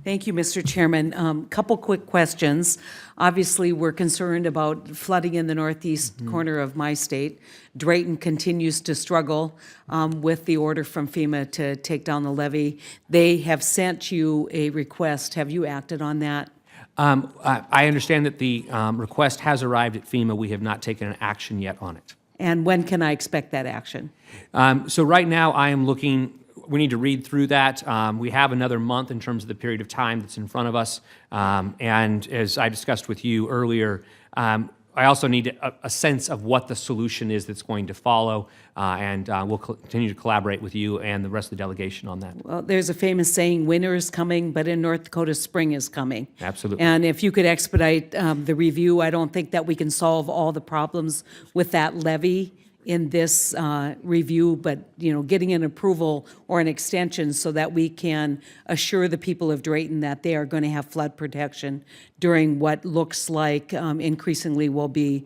Thank you, Mr. Chairman. Couple quick questions. Obviously, we're concerned about flooding in the northeast corner of my state. Drayton continues to struggle with the order from FEMA to take down the levee. They have sent you a request. Have you acted on that? I understand that the request has arrived at FEMA. We have not taken an action yet on it. And when can I expect that action? So right now, I am looking. We need to read through that. We have another month in terms of the period of time that's in front of us. And as I discussed with you earlier, I also need a sense of what the solution is that's going to follow. And we'll continue to collaborate with you and the rest of the delegation on that. Well, there's a famous saying, winter is coming, but in North Dakota, spring is coming. Absolutely. And if you could expedite the review, I don't think that we can solve all the problems with that levee in this review, but getting an approval or an extension so that we can assure the people of Drayton that they are going to have flood protection during what looks like increasingly will be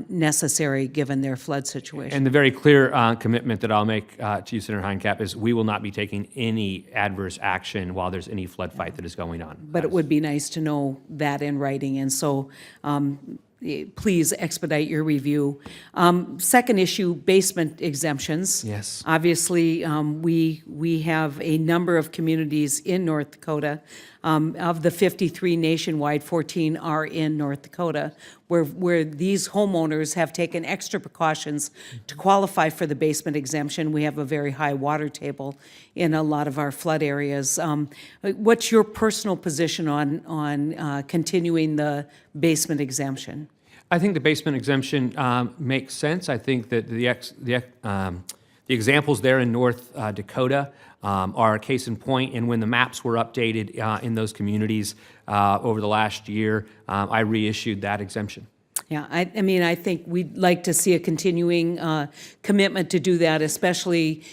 necessary given their flood situation. And the very clear commitment that I'll make to you, Senator Heitkamp, is we will not be taking any adverse action while there's any flood fight that is going on. But it would be nice to know that in writing, and so please expedite your review. Second issue, basement exemptions. Yes. Obviously, we have a number of communities in North Dakota. Of the 53 nationwide, 14 are in North Dakota, where these homeowners have taken extra precautions to qualify for the basement exemption. We have a very high water table in a lot of our flood areas. What's your personal position on continuing the basement exemption? I think the basement exemption makes sense. I think that the examples there in North Dakota are a case in point. And when the maps were updated in those communities over the last year, I reissued that exemption. Yeah, I mean, I think we'd like to see a continuing commitment to do that, especially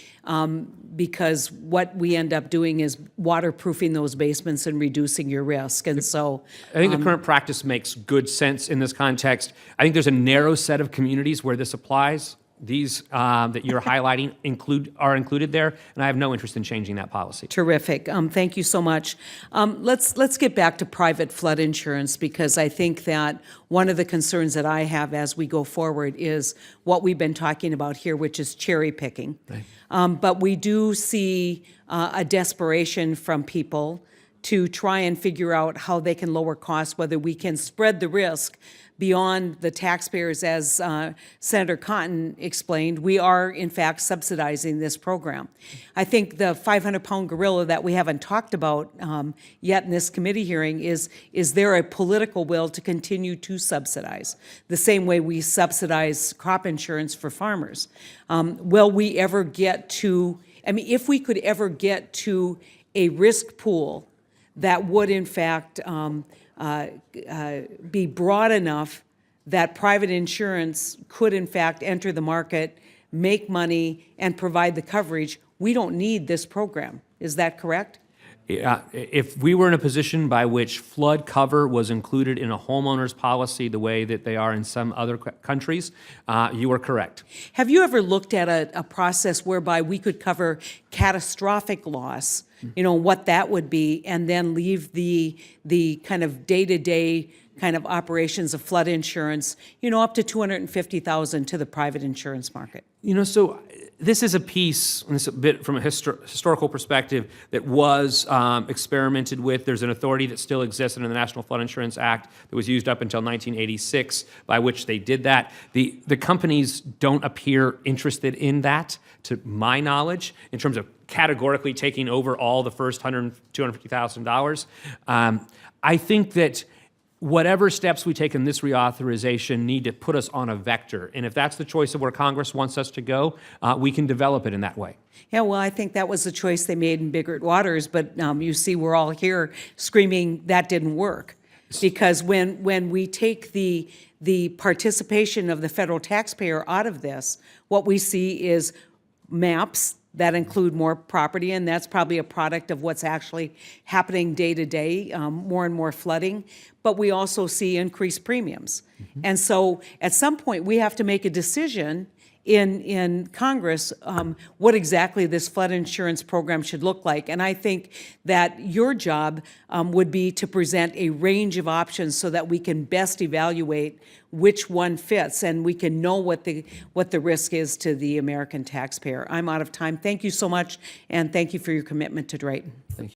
because what we end up doing is waterproofing those basements and reducing your risk. And so I think the current practice makes good sense in this context. I think there's a narrow set of communities where this applies. These that you're highlighting are included there, and I have no interest in changing that policy. Terrific. Thank you so much. Let's get back to private flood insurance, because I think that one of the concerns that I have as we go forward is what we've been talking about here, which is cherry picking. Right. But we do see a desperation from people to try and figure out how they can lower costs, whether we can spread the risk beyond the taxpayers. As Senator Cotton explained, we are in fact subsidizing this program. I think the 500-pound gorilla that we haven't talked about yet in this committee hearing is there a political will to continue to subsidize the same way we subsidize crop insurance for farmers? Will we ever get to, I mean, if we could ever get to a risk pool that would in fact be broad enough that private insurance could in fact enter the market, make money, and provide the coverage, we don't need this program. Is that correct? If we were in a position by which flood cover was included in a homeowner's policy the way that they are in some other countries, you are correct. Have you ever looked at a process whereby we could cover catastrophic loss, what that would be, and then leave the kind of day-to-day kind of operations of flood insurance, up to $250,000 to the private insurance market? So this is a piece, and this is a bit from a historical perspective, that was experimented with. There's an authority that still exists under the National Flood Insurance Act that was used up until 1986, by which they did that. The companies don't appear interested in that, to my knowledge, in terms of categorically taking over all the first $250,000. I think that whatever steps we take in this reauthorization need to put us on a vector. And if that's the choice of where Congress wants us to go, we can develop it in that way. Yeah, well, I think that was the choice they made in Biggert Waters, but you see we're all here screaming that didn't work. Because when we take the participation of the federal taxpayer out of this, what we see is maps that include more property, and that's probably a product of what's actually happening day to day, more and more flooding. But we also see increased premiums. And so at some point we have to make a decision in Congress what exactly this flood insurance program should look like. And I think that your job would be to present a range of options so that we can best evaluate which one fits and we can know what the risk is to the American taxpayer. I'm out of time. Thank you so much, and thank you for your commitment to Drayton. Thank you.